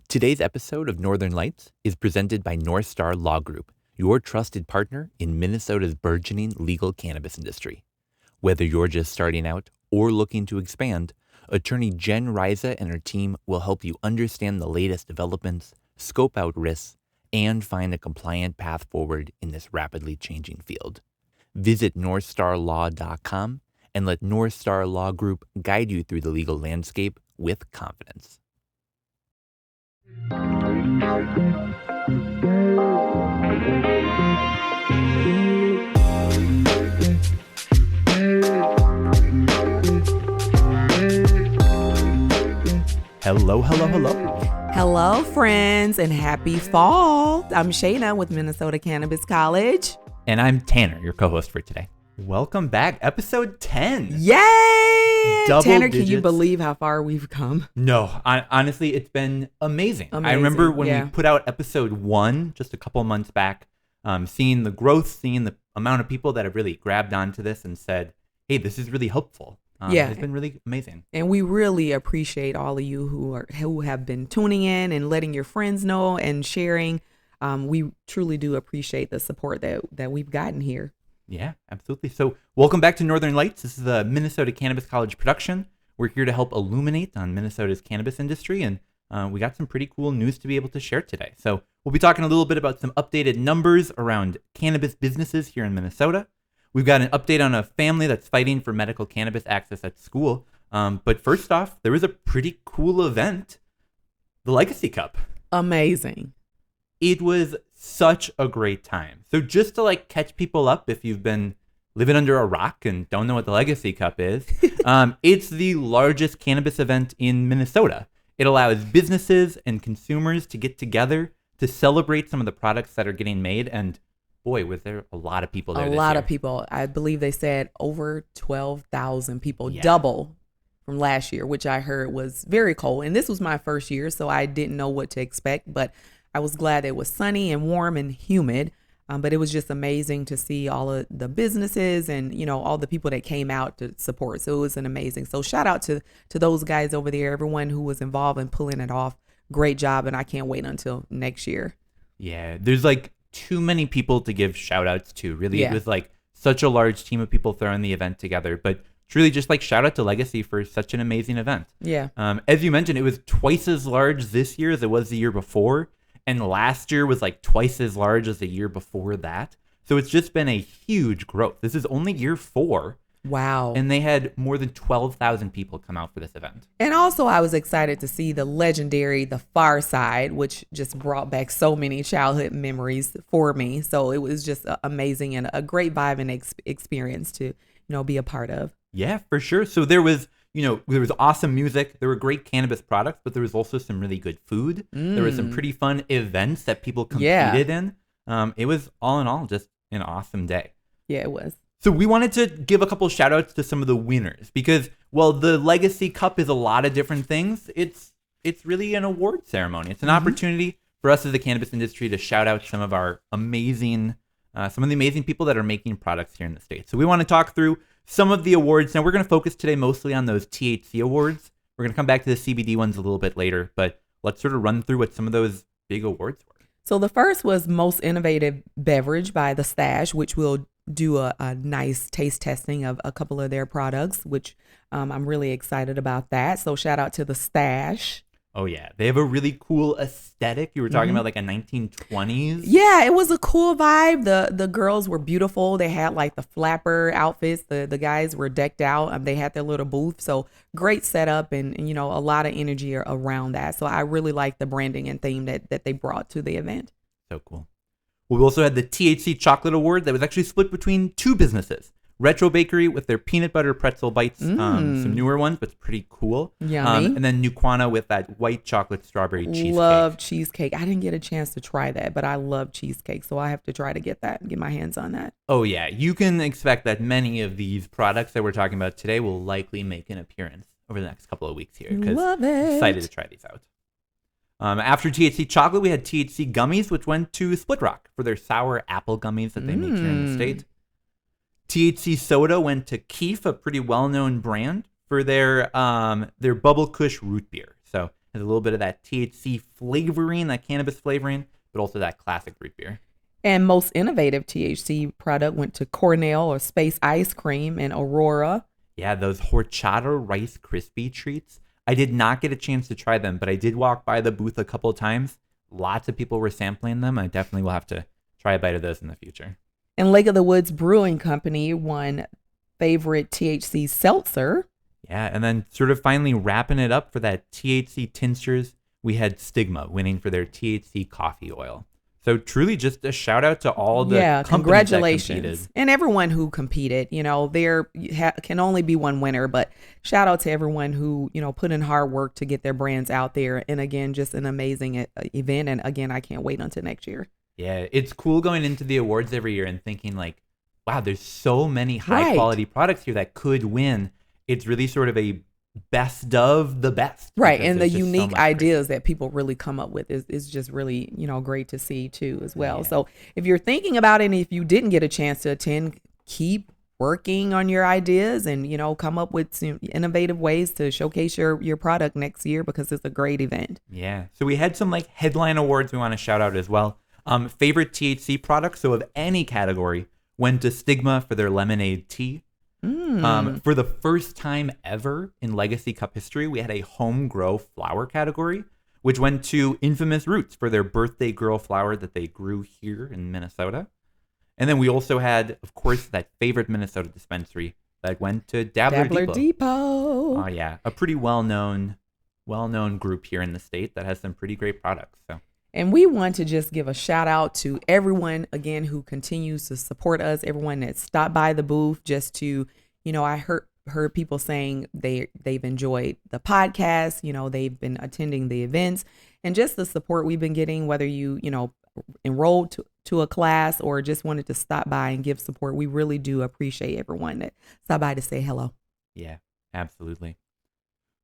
Today's episode of Northern Lights is presented by North Star Law Group, your trusted partner in Minnesota's burgeoning legal cannabis industry. Whether you're just starting out or looking to expand, attorney Jen Riza and her team will help you understand the latest developments, scope out risks, and find a compliant path forward in this rapidly changing field. Visit northstarlaw.com and let North Star Law Group guide you through the legal landscape with confidence. Hello. Hello, friends, and happy fall. I'm Shayna with Minnesota Cannabis College. And I'm Tanner, your co-host for today. Welcome back, episode 10. Yay! Double Tanner, digits. can you believe how far we've come? No, honestly, it's been amazing. I remember when we put out episode 1 just a couple months back, seeing the growth, seeing the amount of people that have really grabbed onto this and said, hey, this is really helpful. It's been really amazing. And we really appreciate all of you who have been tuning in and letting your friends know and sharing. We truly do appreciate the support that we've gotten here. Yeah, absolutely. So welcome back to Northern Lights. This is the Minnesota Cannabis College production. We're here to help illuminate on Minnesota's cannabis industry, and we got some pretty cool news to be able to share today. So we'll be talking a little bit about some updated numbers around cannabis businesses here in Minnesota. We've got an update on a family that's fighting for medical cannabis access at school. But first off, there was a pretty cool event, the Legacy Cup. Amazing. It was such a great time. So just to catch people up, if you've been living under a rock and don't know what the Legacy Cup is, it's the largest cannabis event in Minnesota. It allows businesses and consumers to get together to celebrate some of the products that are getting made. And boy, was there a lot of people there this year. A lot of people. I believe they said over 12,000 people, double from last year, which I heard was very cold. And this was my first year, so I didn't know what to expect, but I was glad it was sunny and warm and humid, but it was just amazing to see all of the businesses and, all the people that came out to support. So it was amazing. So shout out to those guys over there, everyone who was involved in pulling it off. Great job. And I can't wait until next year. Yeah, there's too many people to give shout outs to. Really, It was such a large team of people throwing the event together. But truly just shout out to Legacy for such an amazing event. Yeah. As you mentioned, it was twice as large this year as it was the year before. And last year was twice as large as the year before that. So it's just been a huge growth. This is only year 4. Wow. And they had more than 12,000 people come out for this event. And also I was excited to see the legendary The Far Side, which just brought back so many childhood memories for me. So it was just amazing and a great vibe and experience to, be a part of. Yeah, for sure. So there was awesome music. There were great cannabis products, but there was also some really good food. There was some pretty fun events that people competed in. It was all in all just an awesome day. Yeah, it was. So we wanted to give a couple shout outs to some of the winners because while the Legacy Cup is a lot of different things, it's really an award ceremony. It's an opportunity for us as the cannabis industry to shout out some of the amazing people that are making products here in the state. So we want to talk through some of the awards. Now we're going to focus today mostly on those THC awards. We're going to come back to the CBD ones a little bit later, but let's sort of run through what some of those big awards were. So the first was Most Innovative Beverage by The Stash, which will do a nice taste testing of a couple of their products, which I'm really excited about that. So shout out to The Stash. Oh, yeah. They have a really cool aesthetic. You were talking about a 1920s. Yeah, it was a cool vibe. The girls were beautiful. They had the flapper outfits. The guys were decked out. They had their little booth. So great setup and a lot of energy around that. So I really like the branding and theme that they brought to the event. So cool. We also had the THC Chocolate Award that was actually split between 2 businesses. Retro Bakery with their peanut butter pretzel bites, some newer ones, but it's pretty cool. Yummy. And then Nuquana with that white chocolate strawberry cheesecake. Love cheesecake. I didn't get a chance to try that, but I love cheesecake, so I have to try to get my hands on that. Oh, yeah. You can expect that many of these products that we're talking about today will likely make an appearance over the next couple of weeks here. Love it. Excited to try these out. After THC Chocolate, we had THC Gummies, which went to Split Rock for their sour apple gummies that they make here in the state. THC Soda went to Keef, a pretty well-known brand, for their Bubble Kush root beer. So Has a little bit of that THC flavoring, that cannabis flavoring, but also that classic root beer. And most innovative THC product went to Cornell or Space Ice Cream and Aurora. Yeah, those horchata Rice Krispie treats. I did not get a chance to try them, but I did walk by the booth a couple of times. Lots of people were sampling them. I definitely will have to try a bite of those in the future. And Lake of the Woods Brewing Company won favorite THC seltzer. Yeah, and then sort of finally wrapping it up for that THC tinctures, we had Stigma winning for their THC coffee oil. So truly just a shout out to all the companies congratulations. that competed. And everyone who competed. There can only be one winner, but shout out to everyone who, put in hard work to get their brands out there. And again, just an amazing event. And again, I can't wait until next year. Yeah, it's cool going into the awards every year and thinking like, wow, there's so many high quality products here that could win. It's really sort of a best of the best. Right. And the unique ideas that people really come up with is just really, great to see too as well. Yeah. So if you're thinking about it and if you didn't get a chance to attend, keep working on your ideas and, come up with some innovative ways to showcase your product next year because it's a great event. Yeah. So we had some headline awards we want to shout out as well. Favorite THC product, so of any category, went to Stigma for their lemonade tea. For the first time ever in Legacy Cup history, we had a home grow flower category, which went to Infamous Roots for their birthday girl flower that they grew here in Minnesota. And then we also had, of course, that favorite Minnesota dispensary that went to Dabbler Depot. Oh yeah, a pretty well-known group here in the state that has some pretty great products. So. And we want to just give a shout out to everyone, again, who continues to support us, everyone that stopped by the booth just to, I heard people saying they've enjoyed the podcast, they've been attending the events and just the support we've been getting, whether you enrolled to a class or just wanted to stop by and give support. We really do appreciate everyone that stopped by to say hello. Yeah, absolutely.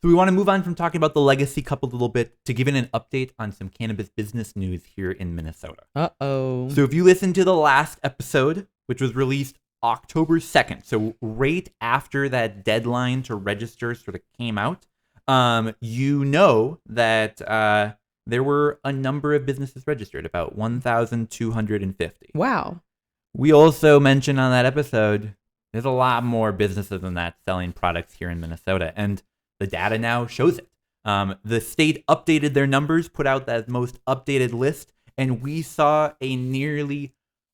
So we want to move on from talking about the Legacy Cup a little bit to giving an update on some cannabis business news here in Minnesota. Uh-oh. So if you listened to the last episode, which was released October 2nd, so right after that deadline to register sort of came out, you know that there were a number of businesses registered, about 1,250. Wow. We also mentioned on that episode, there's a lot more businesses than that selling products here in Minnesota, and the data now shows it. The state updated their numbers, put out that most updated list, and we saw a nearly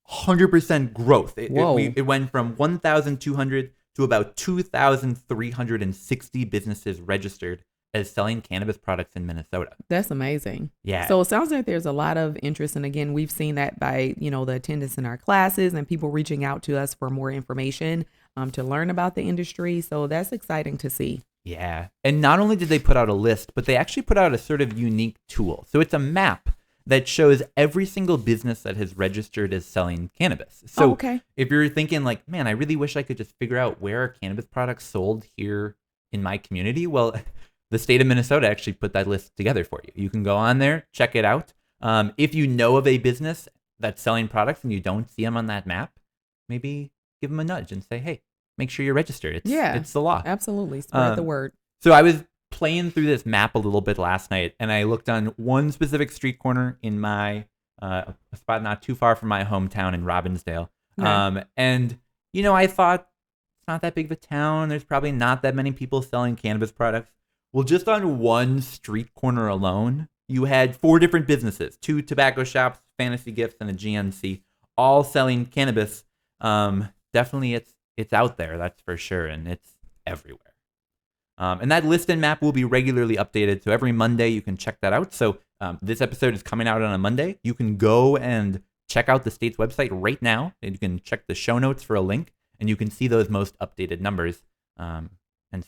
100% growth. It went from 1,200 to about 2,360 businesses registered as selling cannabis products in Minnesota. That's amazing. Yeah. So it sounds like there's a lot of interest. And again, we've seen that by, the attendance in our classes and people reaching out to us for more information to learn about the industry. So that's exciting to see. Yeah. And not only did they put out a list, but they actually put out a sort of unique tool. So it's a map that shows every single business that has registered as selling cannabis. So if you're thinking like, man, I really wish I could just figure out where are cannabis products sold here in my community. Well, the state of Minnesota actually put that list together for you. You can go on there, check it out. If you know of a business that's selling products and you don't see them on that map, maybe give them a nudge and say, hey, make sure you're registered. It's the law. Absolutely. Spread the word. So I was playing through this map a little bit last night, and I looked on one specific street corner in my a spot not too far from my hometown in Robbinsdale. Okay. And, I thought it's not that big of a town. There's probably not that many people selling cannabis products. Well, just on one street corner alone, you had 4 different businesses, 2 tobacco shops, Fantasy Gifts, and a GNC, all selling cannabis. Definitely it's out there, that's for sure, and it's everywhere. And that list and map will be regularly updated, so every Monday you can check that out. So this episode is coming out on a Monday. You can go and check out the state's website right now, and you can check the show notes for a link, and you can see those most updated numbers and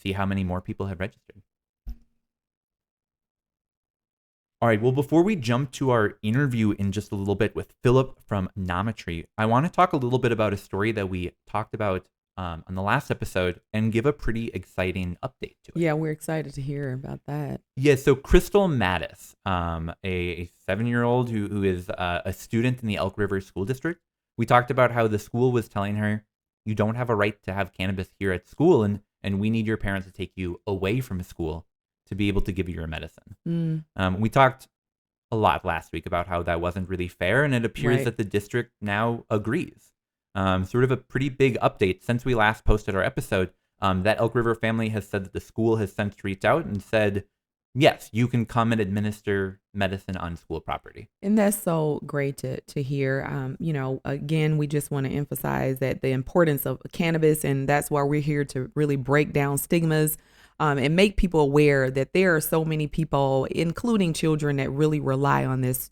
see how many more people have registered. All right, well, before we jump to our interview in just a little bit with Phillip from Nomatry, I want to talk a little bit about a story that we talked about on the last episode and give a pretty exciting update to it. Yeah, we're excited to hear about that. Yeah, so Crystal Mattis, a 7-year-old who is a student in the Elk River School District, we talked about how the school was telling her, you don't have a right to have cannabis here at school, and we need your parents to take you away from school to be able to give you your medicine. We talked a lot last week about how that wasn't really fair, and it appears that the district now agrees. Sort of a pretty big update since we last posted our episode. That Elk River family has said that the school has since reached out and said, yes, you can come and administer medicine on school property. And that's so great to hear. Again, we just want to emphasize that the importance of cannabis, and that's why we're here to really break down stigmas and make people aware that there are so many people, including children, that really rely on this,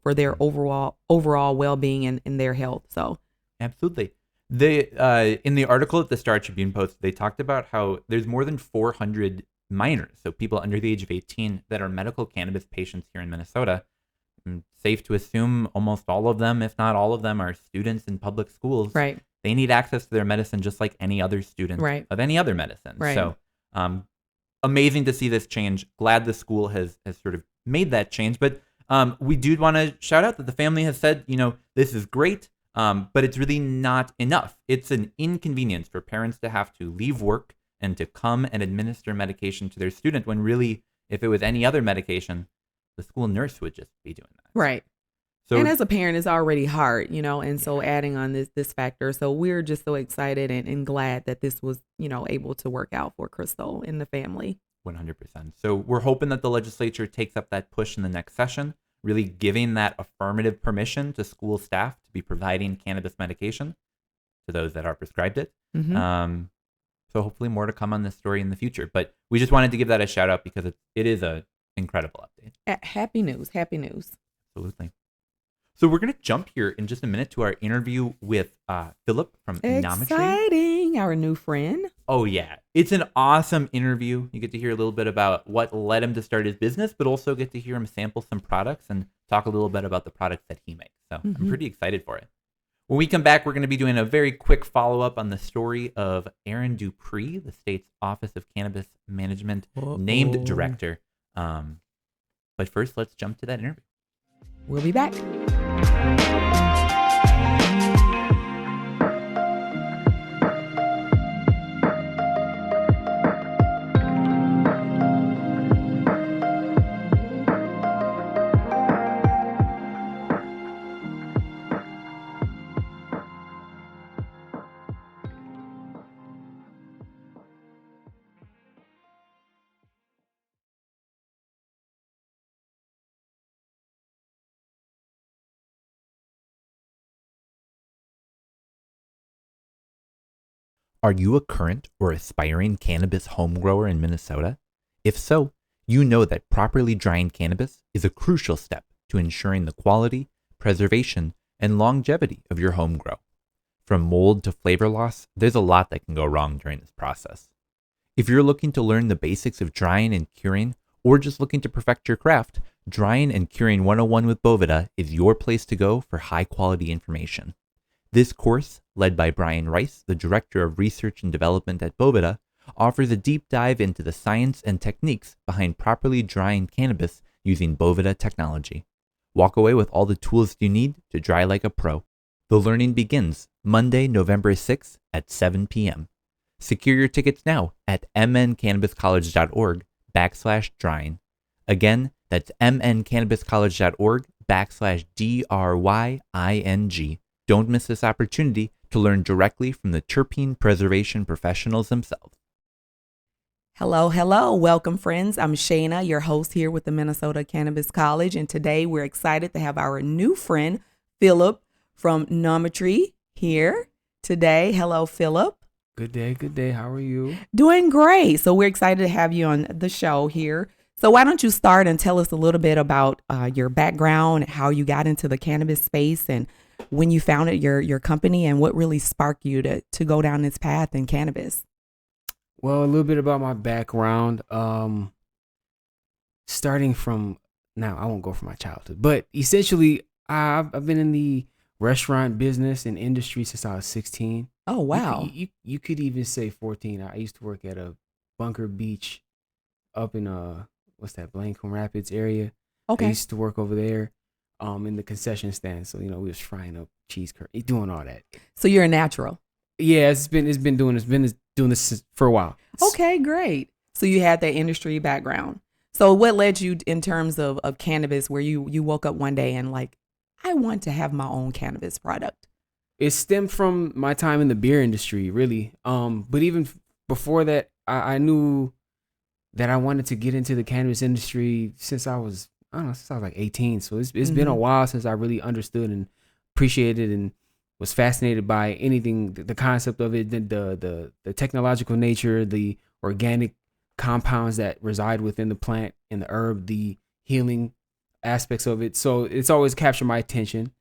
for their overall well-being and their health. So, absolutely. In the article at the Star Tribune Post, they talked about how there's more than 400 minors, so people under the age of 18, that are medical cannabis patients here in Minnesota. Safe to assume almost all of them, if not all of them, are students in public schools. Right. They need access to their medicine just like any other student of any other medicine. Right. So amazing to see this change. Glad the school has sort of made that change. But we do want to shout out that the family has said, this is great, but it's really not enough. It's an inconvenience for parents to have to leave work and to come and administer medication to their student when really, if it was any other medication, the school nurse would just be doing that. Right. So, and as a parent, it's already hard, and so adding on this factor. So we're just so excited and glad that this was, able to work out for Crystal and the family. 100%. So we're hoping that the legislature takes up that push in the next session, really giving that affirmative permission to school staff to be providing cannabis medication to those that are prescribed it. Mm-hmm. So hopefully more to come on this story in the future. But we just wanted to give that a shout out because it is an incredible update. Happy news. Happy news. Absolutely. So we're going to jump here in just a minute to our interview with Phillip from Nomatry. Exciting. Our new friend. Oh, yeah. It's an awesome interview. You get to hear a little bit about what led him to start his business, but also get to hear him sample some products and talk a little bit about the products that he makes. So I'm pretty excited for it. When we come back, we're going to be doing a very quick follow-up on the story of Aaron Dupree, the state's Office of Cannabis Management named director. But first, let's jump to that interview. We'll be back. Are you a current or aspiring cannabis home grower in Minnesota? If so, you know that properly drying cannabis is a crucial step to ensuring the quality, preservation, and longevity of your home grow. From mold to flavor loss, there's a lot that can go wrong during this process. If you're looking to learn the basics of drying and curing, or just looking to perfect your craft, Drying and Curing 101 with Boveda is your place to go for high-quality information. This course, led by Brian Rice, the Director of Research and Development at Boveda, offers a deep dive into the science and techniques behind properly drying cannabis using Boveda technology. Walk away with all the tools you need to dry like a pro. The learning begins Monday, November 6th at 7 p.m. Secure your tickets now at mncannabiscollege.org/drying. Again, that's mncannabiscollege.org/DRYING. Don't miss this opportunity to learn directly from the terpene preservation professionals themselves. Hello. Welcome, friends. I'm Shayna, your host here with the Minnesota Cannabis College. And today we're excited to have our new friend, Phillip from Nomatry here today. Hello, Phillip. Good day. How are you? Doing great. So we're excited to have you on the show here. So why don't you start and tell us a little bit about your background, how you got into the cannabis space, and when you founded your company, and what really sparked you to go down this path in cannabis? Well, a little bit about my background. Starting from now, I won't go from my childhood, but essentially, I've been in the restaurant business and industry since I was 16. Oh, wow. You could even say 14. I used to work at a Bunker Beach up in Blancombe Rapids area. Okay. I used to work over there in the concession stand. So, we was frying up cheese curd, doing all that. So you're a natural. Yeah, it's been doing this for a while. Okay, great. So you had that industry background. So what led you in terms of cannabis, where you woke up one day and like, I want to have my own cannabis product? It stemmed from my time in the beer industry, really. But even before that, I knew that I wanted to get into the cannabis industry since I was like 18. So it's been a while since I really understood and appreciated and was fascinated by anything, the concept of it, the technological nature, the organic compounds that reside within the plant and the herb, the healing aspects of it. So it's always captured my attention.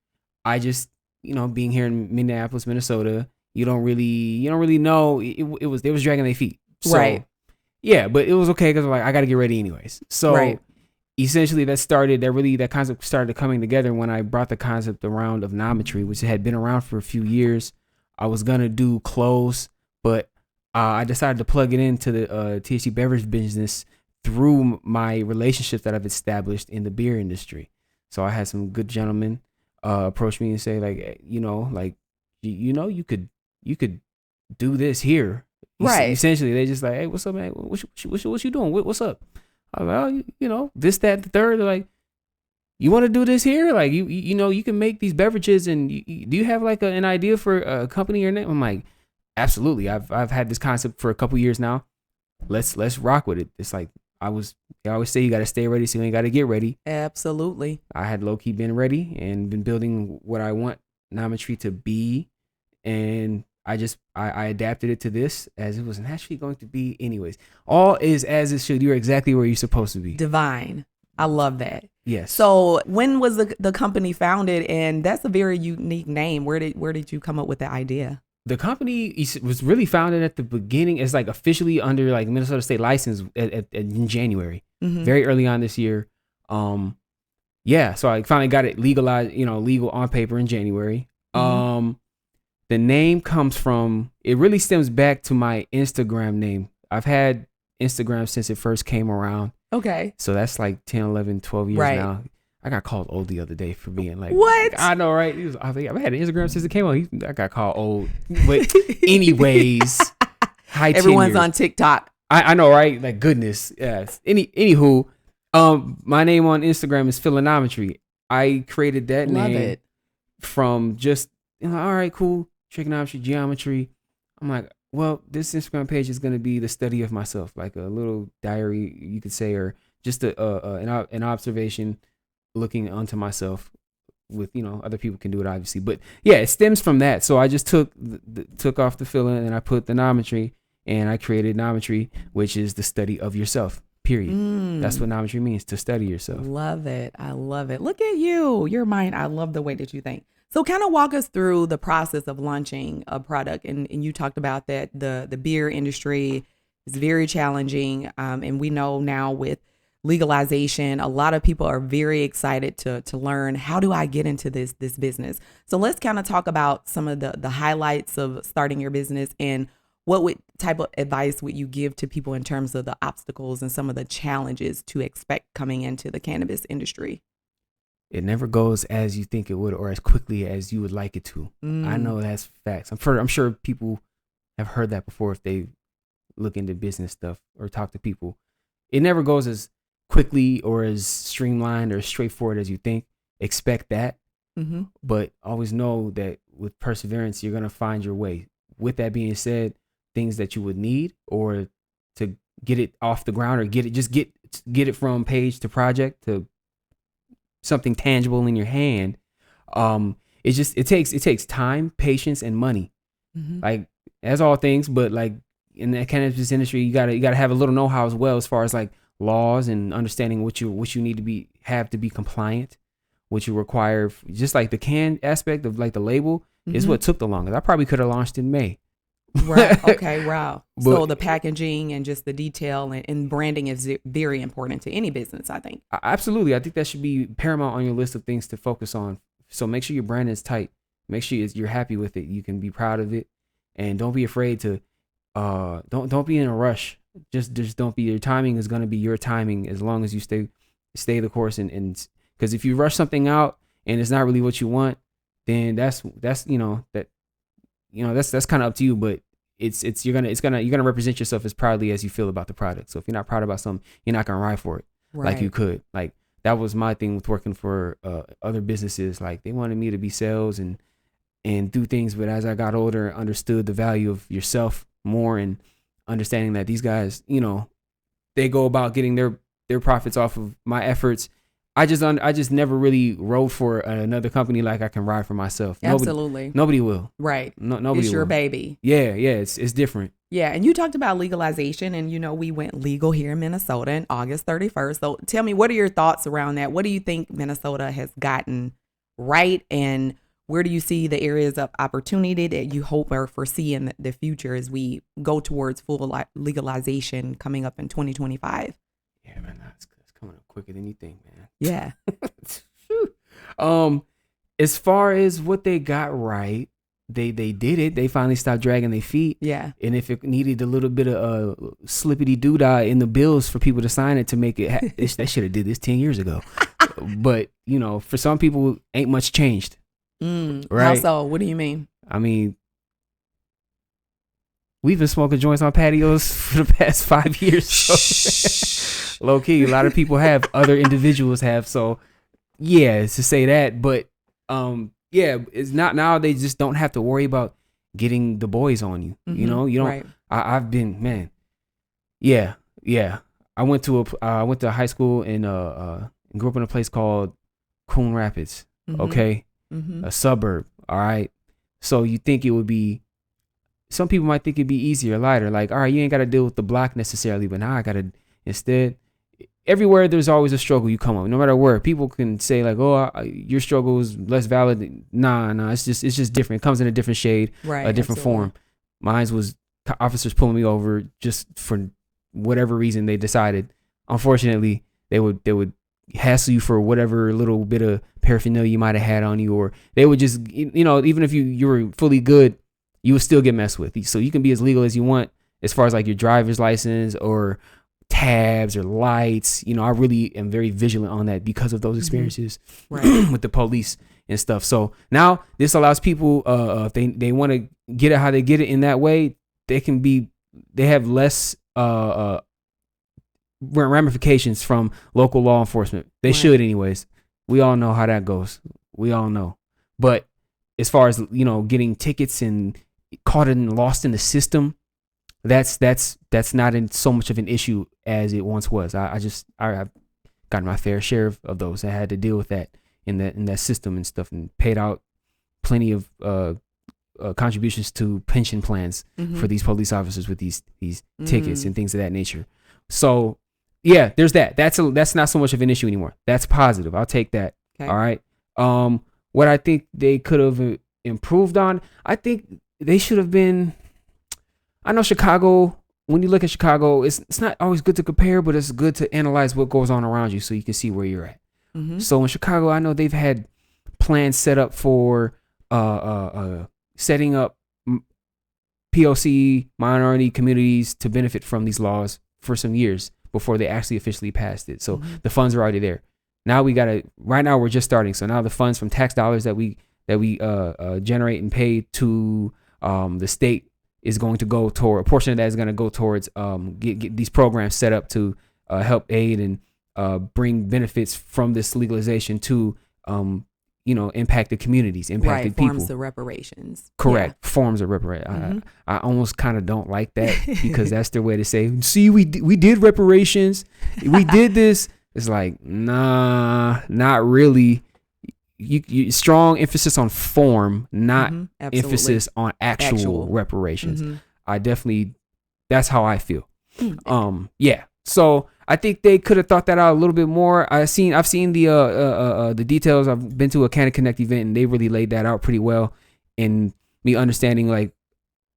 I just, being here in Minneapolis, Minnesota, you don't really know. They was dragging their feet. So, right. Yeah, but it was okay because like I got to get ready anyways. So right. Essentially that concept started coming together when I brought the concept around of Nomatry, which had been around for a few years. I was gonna do clothes, but I decided to plug it into the THC beverage business through my relationships that I've established in the beer industry. So I had some good gentlemen approach me and say like, you could do this here. Right. Essentially, they just like, hey, what's up, man? What you doing? What's up? I was like, oh, this, that, the third. They're like, you want to do this here? Like, you can make these beverages, and do you have like an idea for a company or name? I'm like, absolutely. I've had this concept for a couple years now. Let's rock with it. It's like I always say you got to stay ready, so you ain't got to get ready. Absolutely. I had low key been ready and been building what I want Nomatry to be, and I adapted it to this as it was naturally going to be anyways. All is as it should. You're exactly where you're supposed to be. Divine. I love that. Yes. So when was the company founded? And that's a very unique name. Where did you come up with the idea? The company was really founded at the beginning. It's like officially under like Minnesota state license in January, very early on this year. Yeah. So I finally got it legalized, legal on paper in January. The name comes from, it really stems back to my Instagram name. I've had Instagram since it first came around. Okay. So that's like 10, 11, 12 years now. I got called old the other day for being like, what? I know, right? I've had an Instagram since it came out. I got called old. But anyways, everyone's on TikTok. I know, right? Like, goodness. Yes. Anywho, my name on Instagram is Phillip Nomatry. I created that name from just, all right, cool. Trigonometry, geometry. I'm like, well, this Instagram page is going to be the study of myself, like a little diary, you could say, or just an observation looking onto myself with, other people can do it, obviously. But yeah, it stems from that. So I just took off the filling and I put the Nomatry, and I created Nomatry, which is the study of yourself, period. That's what Nomatry means, to study yourself. Love it. I love it. Look at you. Your mind. I love the way that you think. So kind of walk us through the process of launching a product. And you talked about that the beer industry is very challenging. And we know now with legalization, a lot of people are very excited to learn, how do I get into this business? So let's kind of talk about some of the highlights of starting your business, and what type of advice would you give to people in terms of the obstacles and some of the challenges to expect coming into the cannabis industry? It never goes as you think it would, or as quickly as you would like it to. I know that's facts. I'm sure people have heard that before if they look into business stuff or talk to people. It never goes as quickly or as streamlined or straightforward as you think. Expect that, but always know that with perseverance, you're gonna find your way. With that being said, things that you would need or to get it off the ground, or get it from page to project to something tangible in your hand, it takes time, patience, and money. Like, as all things, but like in the cannabis industry, you gotta have a little know-how as well, as far as like laws and understanding what you need to have to be compliant, what you require. Just like the can aspect of like the label is what took the longest. I probably could have launched in May. Right. Okay. Wow. So the packaging and just the detail and branding is very important to any business, I think. Absolutely. I think that should be paramount on your list of things to focus on. So make sure your brand is tight. Make sure you're happy with it. You can be proud of it, and don't be afraid to, don't be in a rush. Just don't be. Your timing is going to be your timing, as long as you stay the course. And because if you rush something out and it's not really what you want, then that's kind of up to you. But you're gonna represent yourself as proudly as you feel about the product. So if you're not proud about something, you're not gonna ride for it like you could. Like that was my thing with working for other businesses. Like they wanted me to be sales and do things, but as I got older, and understood the value of yourself more and understanding that these guys, you know, they go about getting their profits off of my efforts. I just never really rode for another company like I can ride for myself. Absolutely. Nobody will. Right. Nobody It's your will. baby. Yeah. It's different. Yeah. And you talked about legalization, and, you know, we went legal here in Minnesota on August 31st. So tell me, what are your thoughts around that? What do you think Minnesota has gotten right? And where do you see the areas of opportunity that you hope or foresee in the future as we go towards full legalization coming up in 2025? Yeah, man, that's coming up quicker than you think, man. Yeah. As far as what they got right, they did it. They finally stopped dragging their feet. Yeah. And if it needed a little bit of slippity doodah in the bills for people to sign it to make it, they should have did this 10 years ago. But you know, for some people, ain't much changed. Right? How Right? so? What do you mean? I mean, we've been smoking joints on patios for the past 5 years. So low key, a lot of people have, other individuals have. So yeah, it's to say that, but yeah, it's not now. They just don't have to worry about getting the boys on you. You know, you don't. Right. I've been, man. Yeah. I went to high school and grew up in a place called Coon Rapids. Okay. A suburb. All right. So you think it would be, some people might think it'd be easier, lighter. Like, all right, you ain't got to deal with the block necessarily, but now I got to, instead, everywhere there's always a struggle you come up, no matter where. People can say like, oh, your struggle is less valid. Nah, it's just different. It comes in a different shade, Right. a different form. Mine was officers pulling me over just for whatever reason they decided. Unfortunately, they would hassle you for whatever little bit of paraphernalia you might have had on you, or they would just, you know, even if you were fully good, you would still get messed with. So you can be as legal as you want as far as like your driver's license or tabs or lights. You know, I really am very vigilant on that because of those experiences with the police and stuff. So now this allows people, if they want to get it how they get it in that way, they have less ramifications from local law enforcement. They should anyways. We all know how that goes. We all know. But as far as, you know, getting tickets and caught and lost in the system, that's not so much of an issue as it once was. I've gotten my fair share of those. I had to deal with that in that system and stuff, and paid out plenty of contributions to pension plans for these police officers with these tickets and things of that nature. So yeah, there's that. That's not so much of an issue anymore. That's positive. I'll take that. Okay. All right. What I think they could have improved on, I think they should have been, I know Chicago, when you look at Chicago, it's not always good to compare, but it's good to analyze what goes on around you so you can see where you're at. So in Chicago, I know they've had plans set up for setting up POC minority communities to benefit from these laws for some years before they actually officially passed it. So the funds are already there. Now right now we're just starting. So now the funds from tax dollars that we generate and pay to the state is going to go toward, a portion of that is going to go towards get these programs set up to help aid and bring benefits from this legalization to impacted communities, impacted people. Forms of reparations. Correct. Yeah. Forms of reparations. I almost kind of don't like that because that's their way to say, see, we did reparations. We did this. It's like, nah, not really. You strong emphasis on form, not emphasis on actual reparations. That's how I feel. Yeah. So I think they could have thought that out a little bit more. I've seen the details. I've been to a Canna Connect event and they really laid that out pretty well. And me understanding, like,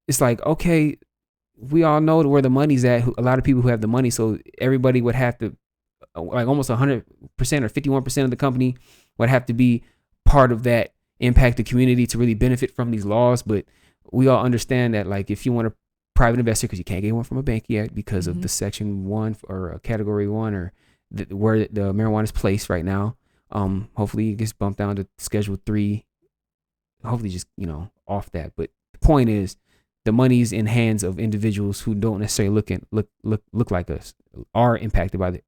it's like, okay, we all know where the money's at. A lot of people who have the money, so everybody would have to, like, almost 100% or 51% of the company would have to be part of that impacted community to really benefit from these laws. But we all understand that, like, if you want a private investor, because you can't get one from a bank yet because of the Section 1 or Category 1 or where the marijuana is placed right now. Hopefully it gets bumped down to Schedule 3. Hopefully just, off that. But the point is, the money's in hands of individuals who don't necessarily look like us, are impacted by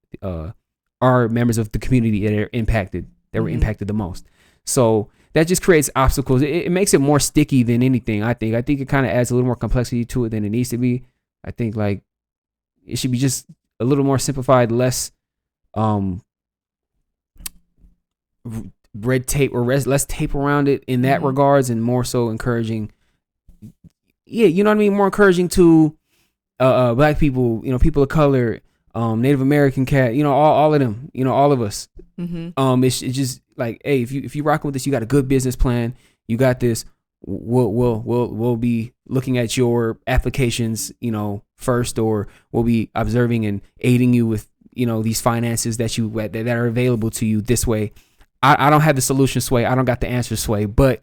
are members of the community that are impacted, that were impacted the most. So that just creates obstacles. It makes it more sticky than anything. I think it kind of adds a little more complexity to it than it needs to be. I think like it should be just a little more simplified, less red tape or less tape around it in that regards, and more so encouraging. Yeah, you know what I mean? More encouraging to black people, people of color, Native American cat, all of them, all of us. It's just like, hey, if you rocking with this, you got a good business plan, you got this. We'll be looking at your applications, first, or we'll be observing and aiding you with, these finances that are available to you this way. I don't have the solution, Sway. I don't got the answer, Sway, but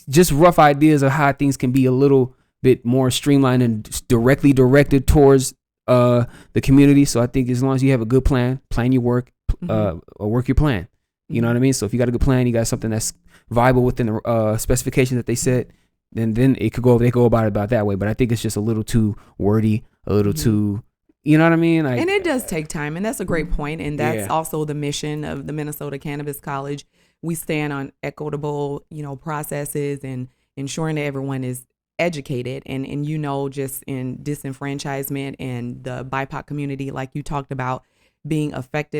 just rough ideas of how things can be a little bit more streamlined and directly directed towards the community. So I think as long as you have a good plan your work, or work your plan. You know what I mean? So if you got a good plan, you got something that's viable within the specifications that they set, then they could go about it that way. But I think it's just a little too wordy, a little too, you know what I mean? Like, and it does take time, and that's a great point. And that's also the mission of the Minnesota Cannabis College. We stand on equitable, processes and ensuring that everyone is educated, and just in disenfranchisement and the BIPOC community, like you talked about, being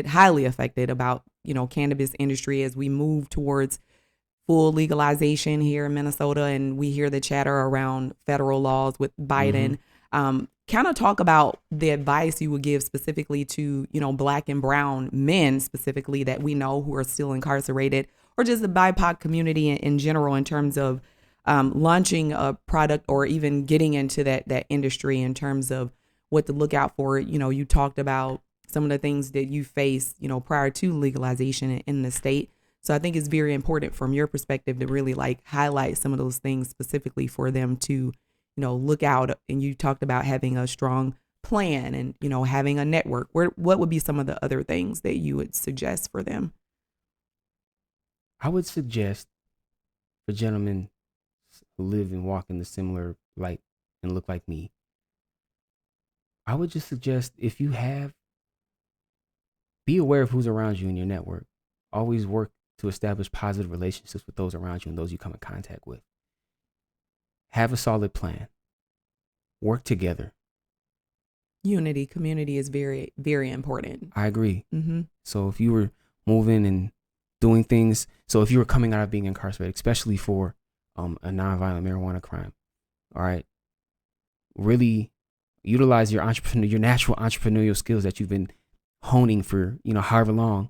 highly affected about, cannabis industry as we move towards full legalization here in Minnesota. And we hear the chatter around federal laws with Biden. Kind of talk about the advice you would give specifically to, black and brown men specifically that we know who are still incarcerated, or just the BIPOC community in general, in terms of launching a product or even getting into that industry, in terms of what to look out for. You talked about some of the things that you face, prior to legalization in the state. So I think it's very important from your perspective to really highlight some of those things specifically for them to, look out. And you talked about having a strong plan and, having a network. What would be some of the other things that you would suggest for them? I would suggest for gentlemen who live and walk in the similar light and look like me, I would just suggest, if you be aware of who's around you in your network. Always work to establish positive relationships with those around you and those you come in contact with. Have a solid plan. Work together. Unity, community is very, very important. I agree. So if you were moving and doing things, so if you were coming out of being incarcerated, especially for a nonviolent marijuana crime, all right, really utilize your natural entrepreneurial skills that you've been honing for, however long,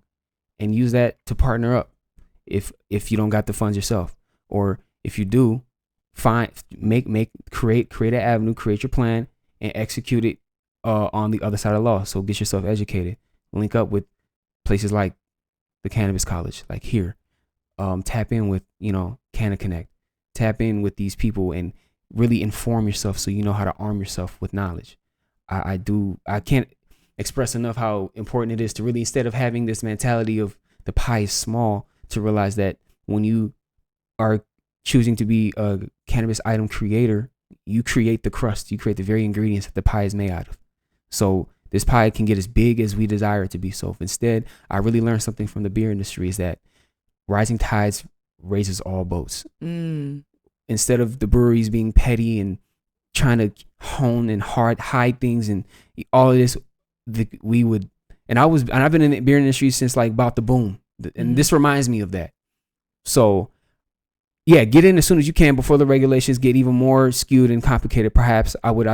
and use that to partner up if you don't got the funds yourself, or if you do, create an avenue, create your plan and execute it on the other side of the law. So get yourself educated, link up with places like the Cannabis College, like here, tap in with, CannaConnect, tap in with these people and really inform yourself so you know how to arm yourself with knowledge. I can't express enough how important it is to really, instead of having this mentality of the pie is small, to realize that when you are choosing to be a cannabis item creator, you create the crust, you create the very ingredients that the pie is made out of. So this pie can get as big as we desire it to be. So if instead, I really learned something from the beer industry, is that rising tides raises all boats. Instead of the breweries being petty and trying to hone and hide things and all of this, I've been in the beer industry since about the boom, and this reminds me of that. So yeah, get in as soon as you can before the regulations get even more skewed and complicated. Perhaps I would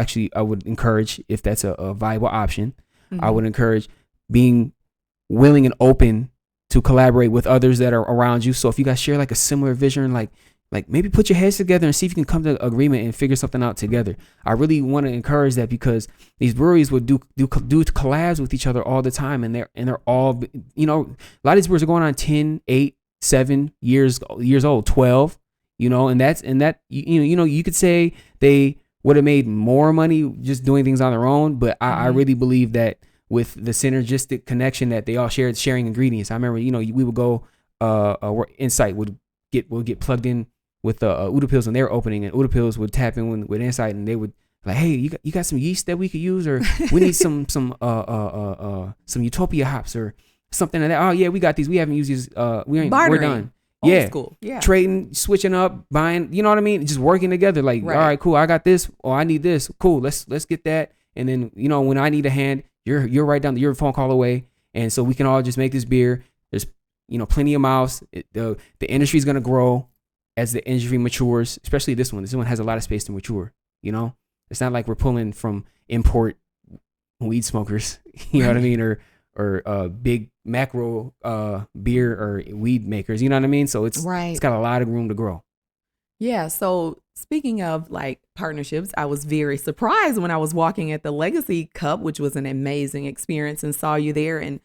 encourage, if that's a viable option, I would encourage being willing and open to collaborate with others that are around you. So if you guys share a similar vision, like maybe put your heads together and see if you can come to an agreement and figure something out together. I really want to encourage that, because these breweries would do collabs with each other all the time, and they're all, a lot of these breweries are going on 10, 8, 7 years old, 12, and that you could say they would have made more money just doing things on their own, but I really believe that with the synergistic connection that they all sharing ingredients. I remember, we would go, Insight would get plugged in with Uda Pills when they were opening, and Uda Pills would tap in with Insight, and they would like, hey, you got some yeast that we could use, or we need some Utopia hops or something like that. Oh yeah, we got these. We haven't used these. We're done. Old school. Yeah. Trading, switching up, buying. You know what I mean? Just working together. Like, all right, cool. I got this. Oh, I need this. Cool. Let's get that. And then when I need a hand, you're right down. You're a phone call away, and so we can all just make this beer. There's plenty of mouths. The industry is gonna grow as the industry matures. Especially this one. This one has a lot of space to mature. It's not like we're pulling from import weed smokers. You know what I mean? Or big macro beer or weed makers. You know what I mean? So it's got a lot of room to grow. Yeah. So speaking of like partnerships, I was very surprised when I was walking at the Legacy Cup, which was an amazing experience, and saw you there. And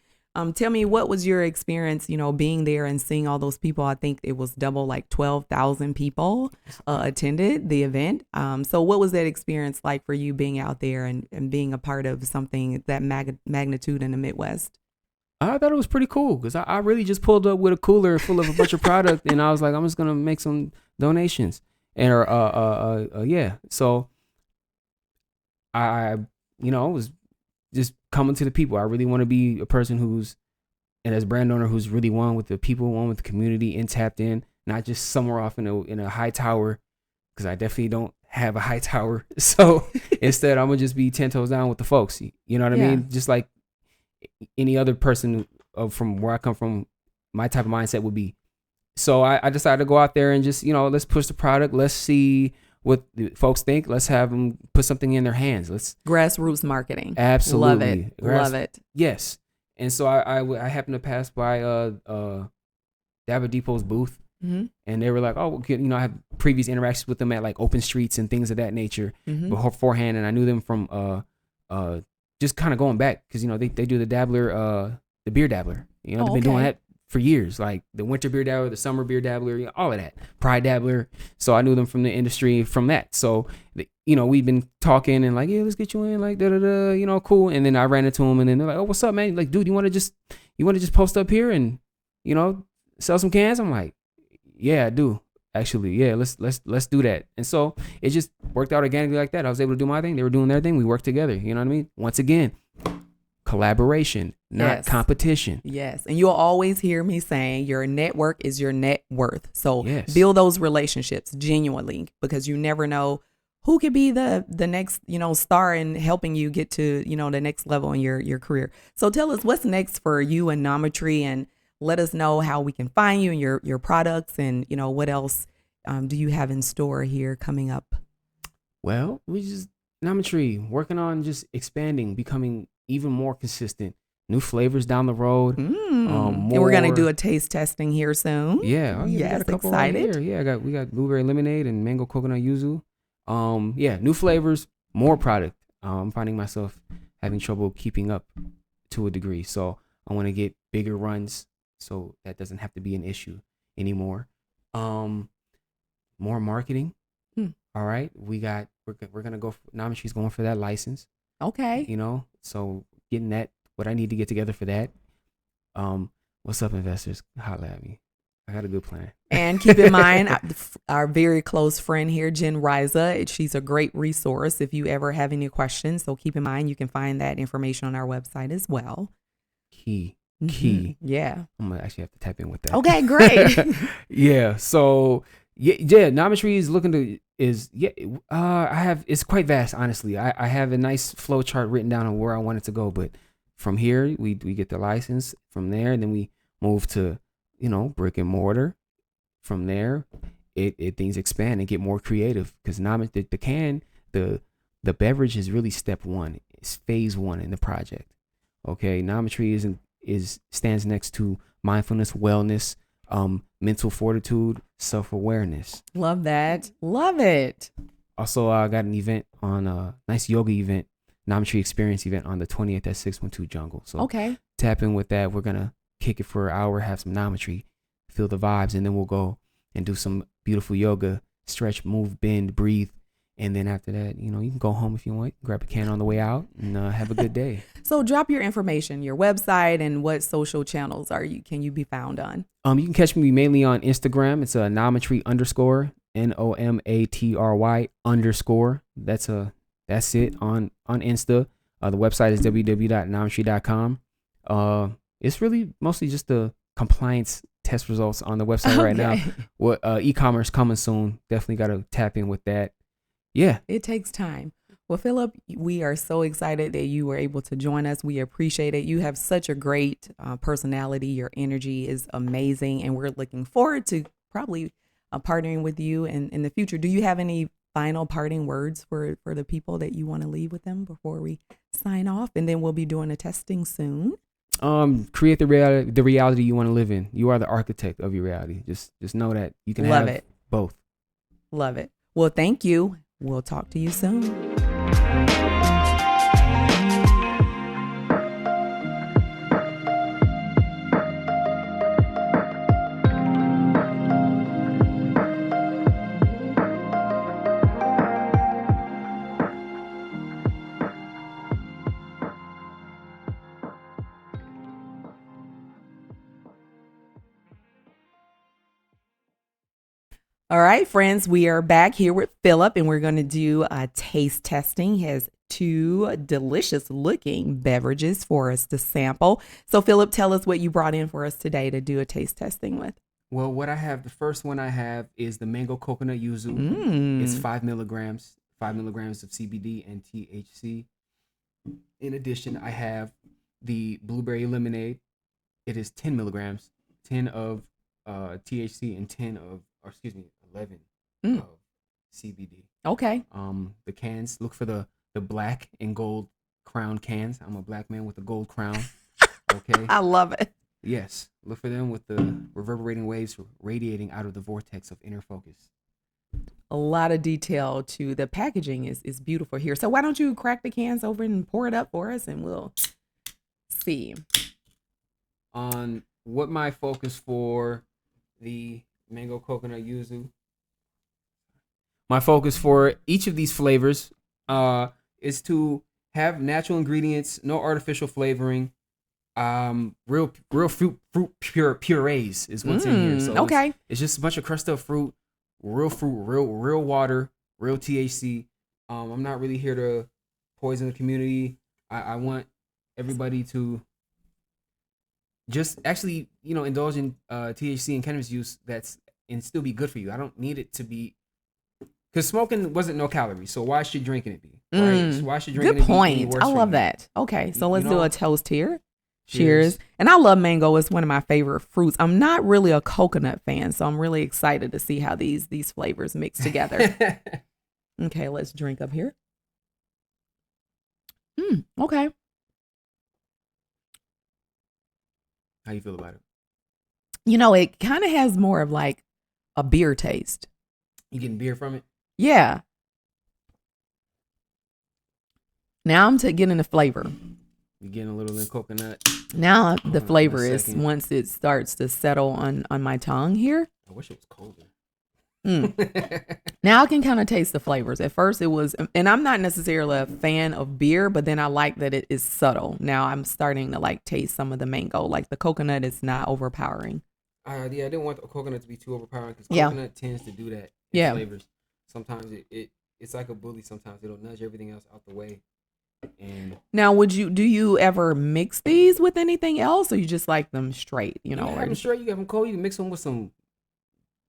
tell me, what was your experience, being there and seeing all those people? I think it was double, like 12,000 people attended the event. So what was that experience like for you being out there and being a part of something that magnitude in the Midwest? I thought it was pretty cool because I really just pulled up with a cooler full of a bunch of product, and I was like, I'm just gonna make some donations, and yeah. So I was just coming to the people. I really want to be a person and as brand owner, who's really one with the people, one with the community, and tapped in, not just somewhere off in a high tower, because I definitely don't have a high tower. So instead, I'm gonna just be 10 toes down with the folks. You know what I mean? Just like any other person from where I come from, my type of mindset would be. So I decided to go out there and just, let's push the product. Let's see what the folks think. Let's have them put something in their hands. Let's grassroots marketing. Absolutely. Love it. Yes. And so I happened to pass by Dabba Depot's booth, and they were like, oh, I have previous interactions with them at like open streets and things of that nature beforehand, and I knew them from just kind of going back because they do the dabbler, the beer dabbler. They've been doing that for years, like the winter beer dabbler, the summer beer dabbler, all of that, Pride dabbler. So I knew them from the industry from that. So we've been talking and like, yeah, let's get you in, like cool. And then I ran into them, and then they're like, oh, what's up, man? Like, dude, you want to just post up here and sell some cans? I'm like, yeah, I do. Actually, yeah, let's do that. And so it just worked out organically like that. I was able to do my thing. They were doing their thing. We worked together. You know what I mean? Once again, collaboration, not competition. Yes. And you'll always hear me saying your network is your net worth. So build those relationships genuinely, because you never know who could be the next, star in helping you get to, the next level in your career. So tell us what's next for you and Nomatry, and let us know how we can find you and your products, and, what else do you have in store here coming up? Well, Nomatry, working on just expanding, becoming even more consistent, new flavors down the road. And we're going to do a taste testing here soon. Yeah. Yes, we got a couple excited. Right here. Yeah, we got blueberry lemonade and mango coconut yuzu. New flavors, more product. I'm finding myself having trouble keeping up to a degree. So I want to get bigger runs, so that doesn't have to be an issue anymore. More marketing. All right. We're gonna go. Nomatry's going for that license. Okay. So getting that, what I need to get together for that. What's up, investors? Holla at me. I got a good plan. And keep in mind, our very close friend here, Jen Riza, she's a great resource if you ever have any questions. So keep in mind, you can find that information on our website as well. Key. Yeah. I'm gonna actually have to tap in with that. Okay, great. Yeah. So Nomatry is looking to it's quite vast, honestly. I have a nice flow chart written down on where I want it to go, but from here we get the license. From there, then we move to brick and mortar. From there, things expand and get more creative, because the beverage is really step one. It's phase one in the project. Okay, Nomatry stands next to mindfulness, wellness, mental fortitude, self-awareness. Love that. Love it. Also, I got an event on a nice yoga event, Nomatry Experience event on the 20th at 612 Jungle. So tap in with that. We're going to kick it for an hour, have some Nomatry, feel the vibes, and then we'll go and do some beautiful yoga, stretch, move, bend, breathe. And then after that, you can go home if you want, grab a can on the way out, and have a good day. So drop your information, your website, and what social channels can you be found on? You can catch me mainly on Instagram. It's Nomatry _ NOMATRY_. That's it on Insta. The website is www.nomatry.com. It's really mostly just the compliance test results on the website right now. What e-commerce coming soon. Definitely got to tap in with that. Yeah. It takes time. Well, Phillip, we are so excited that you were able to join us. We appreciate it. You have such a great personality. Your energy is amazing, and we're looking forward to probably partnering with you in the future. Do you have any final parting words for the people that you want to leave with them before we sign off? And then we'll be doing a testing soon. Create the reality you want to live in. You are the architect of your reality. Just know that you can Love have it. both. Love it. Well, thank you. We'll talk to you soon. All right, friends, we are back here with Phillip, and we're going to do a taste testing. He has 2 delicious looking beverages for us to sample. So, Phillip, tell us what you brought in for us today to do a taste testing with. Well, the first one I have is the mango coconut yuzu. It's 5 milligrams of CBD and THC. In addition, I have the blueberry lemonade. It is 10 milligrams, 10 of THC and 11 of CBD. Okay. The cans, look for the black and gold crown cans. I'm a black man with a gold crown. Okay. I love it. Yes. Look for them with the reverberating waves radiating out of the vortex of inner focus. A lot of detail to the packaging is beautiful here. So why don't you crack the cans over and pour it up for us, and we'll see. On what my focus for the mango coconut yuzu. My focus for each of these flavors is to have natural ingredients, no artificial flavoring, real fruit purees is what's in here. So okay. It's just a bunch of crushed up fruit, real water, real THC. I'm not really here to poison the community. I want everybody to just actually, indulge in THC and cannabis use and still be good for you. I don't need it to be, because smoking wasn't no calories. So why should drinking it be? Right? So why should drinking Good it point. be any worse I love for you? that. Okay, so let's do a toast here. Cheers. Cheers. And I love mango. It's one of my favorite fruits. I'm not really a coconut fan, so I'm really excited to see how these flavors mix together. Okay, let's drink up here. Okay. How you feel about it? It kind of has more of like a beer taste. You getting beer from it? Yeah. Now I'm getting the flavor. You getting a little bit of coconut? Now the flavor is, once it starts to settle on my tongue here. I wish it was colder. Now I can kind of taste the flavors. At first it was, and I'm not necessarily a fan of beer, but then I like that it is subtle. Now I'm starting to like taste some of the mango. Like the coconut is not overpowering. I didn't want the coconut to be too overpowering, because coconut tends to do that in flavors. Sometimes it's like a bully. Sometimes it'll nudge everything else out the way. And now, do you ever mix these with anything else, or you just like them straight? You have them straight. You have them cold. You can mix them with some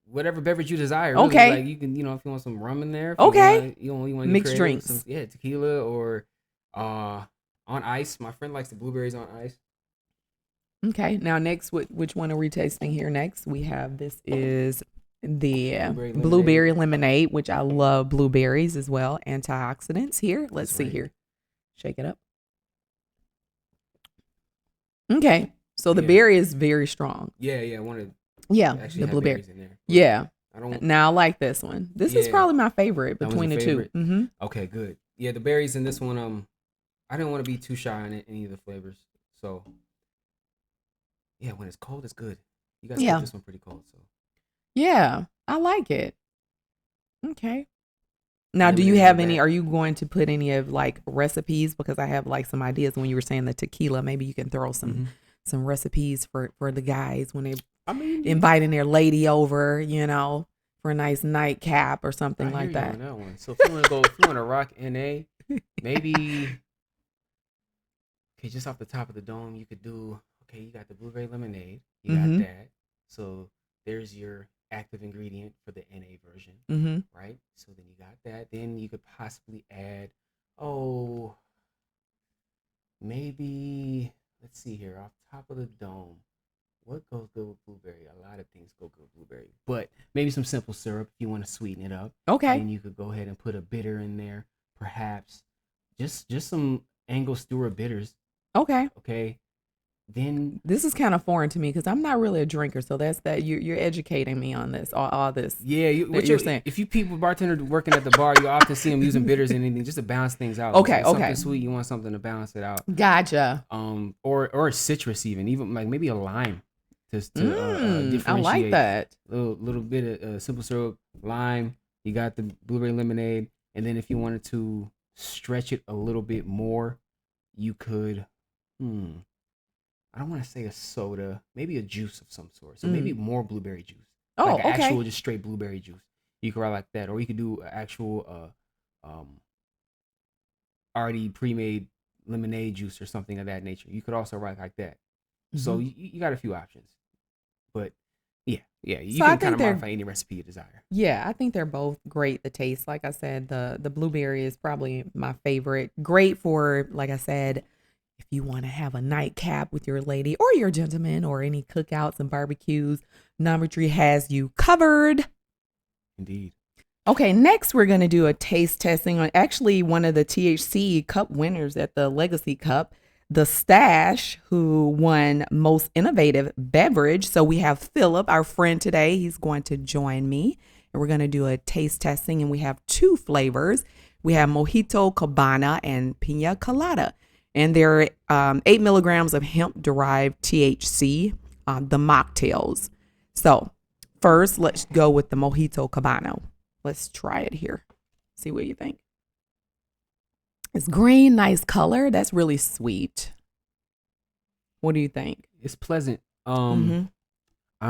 whatever beverage you desire. Really. Okay. Like you can, if you want some rum in there. Okay. You want mixed drinks. Some, tequila or on ice. My friend likes the blueberries on ice. Okay. Now next, which one are we tasting here next? We have, this is the blueberry lemonade, which I love blueberries as well. Antioxidants here. Let's see here. Shake it up. Okay. So the berry is very strong. Yeah. I wanted. The blueberry. In there. Yeah. Now I like this one. This is probably my favorite between the two. Mm-hmm. Okay, good. Yeah, the berries in this one. I didn't want to be too shy on any of the flavors. So yeah, when it's cold, it's good. You guys got this one pretty cold, so. Yeah, I like it. Okay. Now, do you have any, are you going to put any of like recipes? Because I have like some ideas when you were saying the tequila. Maybe you can throw some recipes for the guys when they inviting their lady over, for a nice nightcap or something I like hear that. you on that one. So if you want to go, if you want to rock NA, maybe okay, just off the top of the dome, you could do okay. You got the blueberry lemonade, you got Mm-hmm. that. So there's your active ingredient for the NA version, Mm-hmm. right? So then you got that. Then you could possibly add, oh, maybe let's see here, off top of the dome. What goes good with blueberry? A lot of things go good with blueberry, but maybe some simple syrup if you want to sweeten it up. Okay. Then you could go ahead and put a bitter in there, perhaps just some Angostura bitters. Okay. Okay. Then This is kind of foreign to me because I'm not really a drinker. So that's that you're educating me on this, all this. yeah, What you're saying. If you people bartender working at the bar, you often see them using bitters and anything just to balance things out. Okay, Something okay. sweet, you want something to balance it out. Gotcha. Or citrus even like maybe a lime to differentiate. I like that. Little bit of simple syrup, lime. You got the blueberry lemonade, and then if you wanted to stretch it a little bit more, you could. I don't want to say a soda, maybe a juice of some sort. So maybe more blueberry juice. Oh, like an okay. actual just straight blueberry juice. You could write like that, or you could do actual already pre-made lemonade juice or something of that nature. You could also write like that. So you got a few options, but yeah, you So I can kind think of modify any recipe you desire. Yeah, I think they're both great. The taste, like I said, the blueberry is probably my favorite. Great for, like I said, if you want to have a nightcap with your lady or your gentleman or any cookouts and barbecues, Nomatry has you covered. Indeed. Okay, next we're going to do a taste testing on actually one of the THC Cup winners at the Legacy Cup, the Stash, who won Most Innovative Beverage. So we have Phillip, our friend today. He's going to join me, and we're going to do a taste testing, and we have 2 flavors. We have Mojito Cabana and Pina Colada, and there are 8 milligrams of hemp-derived THC, the mocktails. So first, let's go with the Mojito Cabana. Let's try it here. See what you think. It's green, nice color. That's really sweet. What do you think? It's pleasant. I'm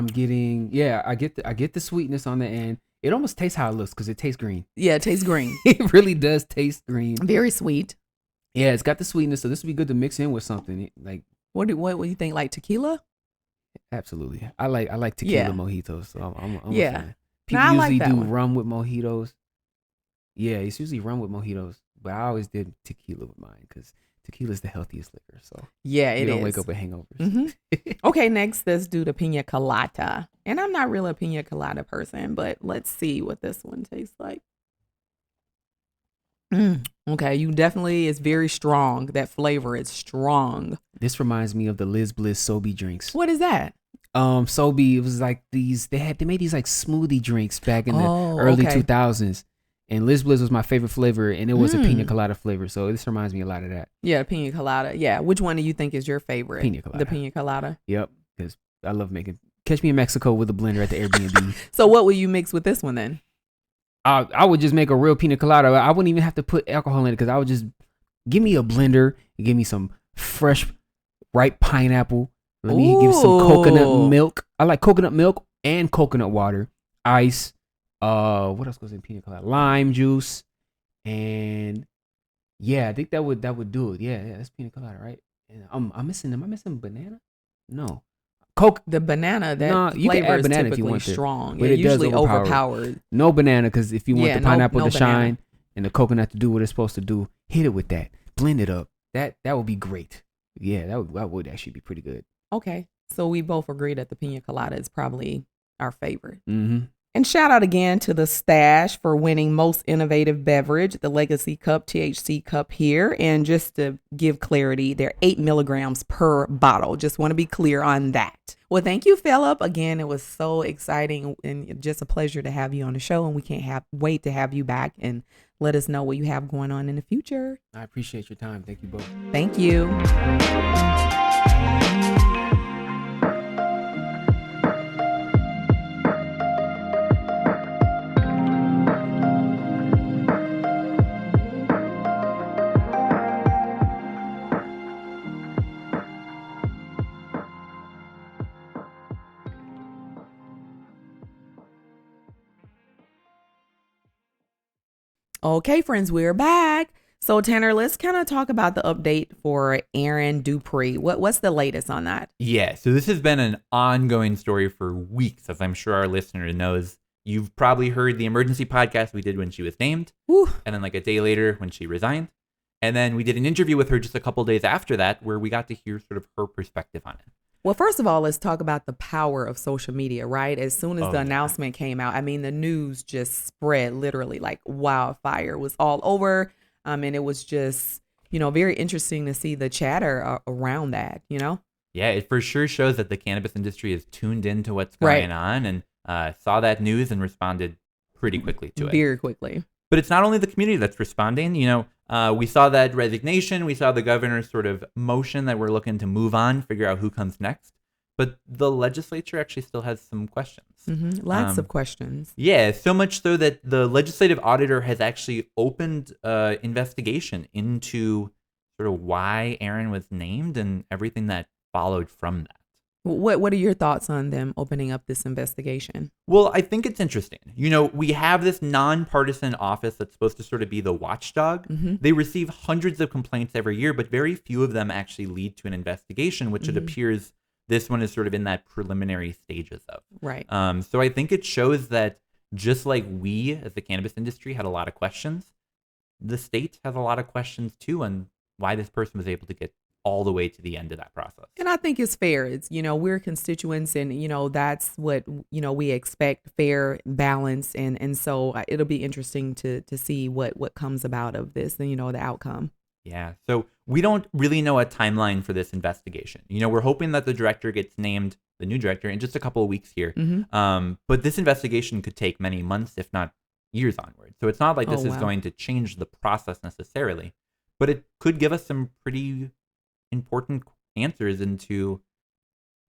getting I get the sweetness on the end. It almost tastes how it looks because it tastes green. Yeah, it tastes green. It really does taste green. Very sweet. Yeah, it's got the sweetness, so this would be good to mix in with something. Like what do you think? Like tequila? Absolutely. I like tequila mojitos, so I'm a fan. People usually do rum with mojitos. Yeah, it's usually rum with mojitos, but I always did tequila with mine because tequila is the healthiest liquor. So yeah, you don't wake up with hangovers. Mm-hmm. Okay, next let's do the pina colada. And I'm not really a pina colada person, but let's see what this one tastes like. Okay, you definitely, it's very strong. That flavor is strong. This reminds me of the Liz Bliss Sobe drinks. What is that? Sobe, it was like they made these like smoothie drinks back in the early 2000s. And Liz Bliss was my favorite flavor, and it was a pina colada flavor. So this reminds me a lot of that. Yeah, pina colada. Yeah, which one do you think is your favorite? Pina colada. The pina colada. Yep, because I love making. Catch me in Mexico with a blender at the Airbnb. So what will you mix with this one then? I would just make a real pina colada. I wouldn't even have to put alcohol in it because I would just give me a blender and give me some fresh, ripe pineapple. Let me give some coconut milk. I like coconut milk and coconut water, ice. What else goes in pina colada? Lime juice, and yeah, I think that would do it. Yeah, that's pina colada, right? And am I missing banana? No, the banana. That you can add banana if you want strong. But yeah, it usually does overpowered. No banana, because if you want the pineapple to shine banana. and the coconut to do what it's supposed to do, hit it with that. Blend it up. That would be great. Yeah, that would actually be pretty good. Okay, so we both agree that the pina colada is probably our favorite. Mm-hmm. And shout out again to the Stash for winning Most Innovative Beverage, the Legacy Cup, THC Cup here. And just to give clarity, they're 8 milligrams per bottle. Just want to be clear on that. Well, thank you, Phillip. Again, it was so exciting and just a pleasure to have you on the show. And we can't wait to have you back and let us know what you have going on in the future. I appreciate your time. Thank you both. Thank you. Okay, friends, we're back. So, Tanner, let's kind of talk about the update for Aaron Dupree. What's the latest on that? Yeah, so this has been an ongoing story for weeks, as I'm sure our listener knows. You've probably heard the emergency podcast we did when she was named, Whew. and then like a day later when she resigned. And then we did an interview with her just a couple days after that where we got to hear sort of her perspective on it. Well, first of all, let's talk about the power of social media, right? As soon as the yeah. announcement came out, I mean, the news just spread literally like wildfire. It was all over. And it was just, very interesting to see the chatter around that, Yeah, it for sure shows that the cannabis industry is tuned into what's going on and saw that news and responded pretty quickly to it. Very quickly. But it's not only the community that's responding. We saw that resignation. We saw the governor's sort of motion that we're looking to move on, figure out who comes next. But the legislature actually still has some questions. Mm-hmm. Lots of questions. Yeah, so much so that the legislative auditor has actually opened investigation into sort of why Aaron was named and everything that followed from that. What are your thoughts on them opening up this investigation? Well, I think it's interesting. We have this nonpartisan office that's supposed to sort of be the watchdog. Mm-hmm. They receive hundreds of complaints every year, but very few of them actually lead to an investigation, which it appears this one is sort of in that preliminary stages of. Right. So I think it shows that just like we as the cannabis industry had a lot of questions, the state has a lot of questions too on why this person was able to get all the way to the end of that process. And I think it's fair. It's, we're constituents and, that's what, we expect, fair, balance. And so it'll be interesting to see what comes about of this and, the outcome. Yeah. So we don't really know a timeline for this investigation. We're hoping that the director gets named, the new director, in just a couple of weeks here. Mm-hmm. But this investigation could take many months, if not years onward. So it's not like this is going to change the process necessarily, but it could give us some pretty important answers into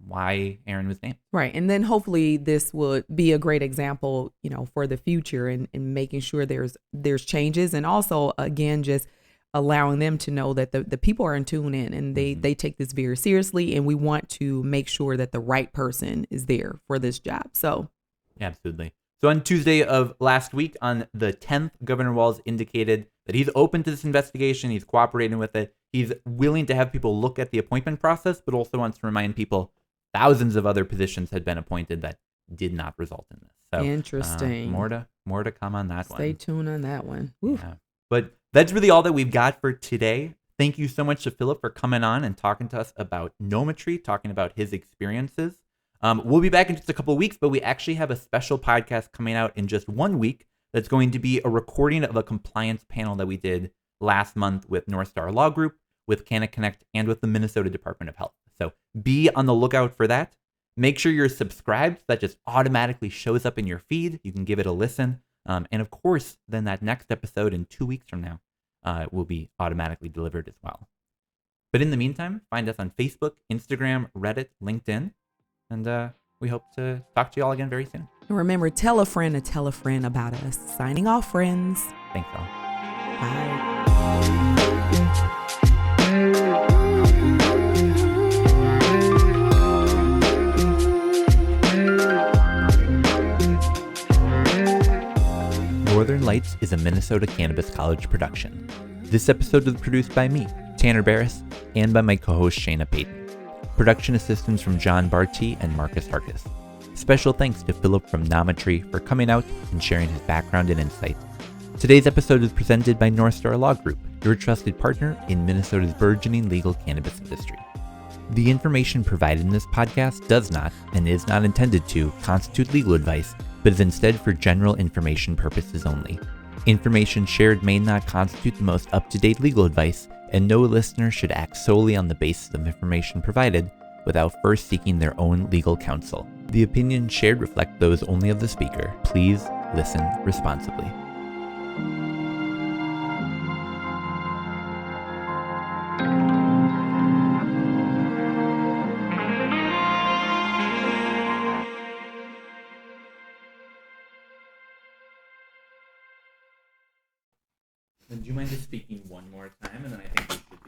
why Aaron was named. Right. And then hopefully this would be a great example, for the future and making sure there's changes. And also, again, just allowing them to know that the people are in tune in and they take this very seriously. And we want to make sure that the right person is there for this job. So. Absolutely. So on Tuesday of last week, on the 10th, Governor Walz indicated that he's open to this investigation. He's cooperating with it. He's willing to have people look at the appointment process, but also wants to remind people thousands of other positions had been appointed that did not result in this. So interesting. More to come on that one. Stay tuned on that one. Yeah. But that's really all that we've got for today. Thank you so much to Phillip for coming on and talking to us about Nomatry, talking about his experiences. We'll be back in just a couple of weeks, but we actually have a special podcast coming out in just 1 week that's going to be a recording of a compliance panel that we did last month with North Star Law Group, with CannaConnect, and with the Minnesota Department of Health. So be on the lookout for that. Make sure you're subscribed so that just automatically shows up in your feed. You can give it a listen. And of course, then that next episode in 2 weeks from now will be automatically delivered as well. But in the meantime, find us on Facebook, Instagram, Reddit, LinkedIn. And we hope to talk to you all again very soon. And remember, tell a friend about us. Signing off, friends. Thanks, all. Bye. Northern Lights is a Minnesota Cannabis College production. This episode was produced by me, Tanner Barris, and by my co-host Shayna Payton. Production assistance from John Barty and Marcus Harkis. Special thanks to Phillip from Nomatry for coming out and sharing his background and insight. Today's episode is presented by North Star Law Group, your trusted partner in Minnesota's burgeoning legal cannabis industry. The information provided in this podcast does not, and is not intended to, constitute legal advice, but is instead for general information purposes only. Information shared may not constitute the most up-to-date legal advice, and no listener should act solely on the basis of information provided without first seeking their own legal counsel. The opinions shared reflect those only of the speaker. Please listen responsibly. Do you mind just speaking one more time, and then I think we should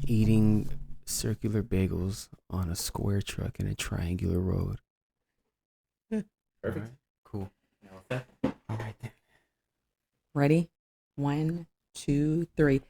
be Eating circular bagels on a square truck in a triangular road. perfect. Cool. Now, All right then. Ready? 1, 2, 3.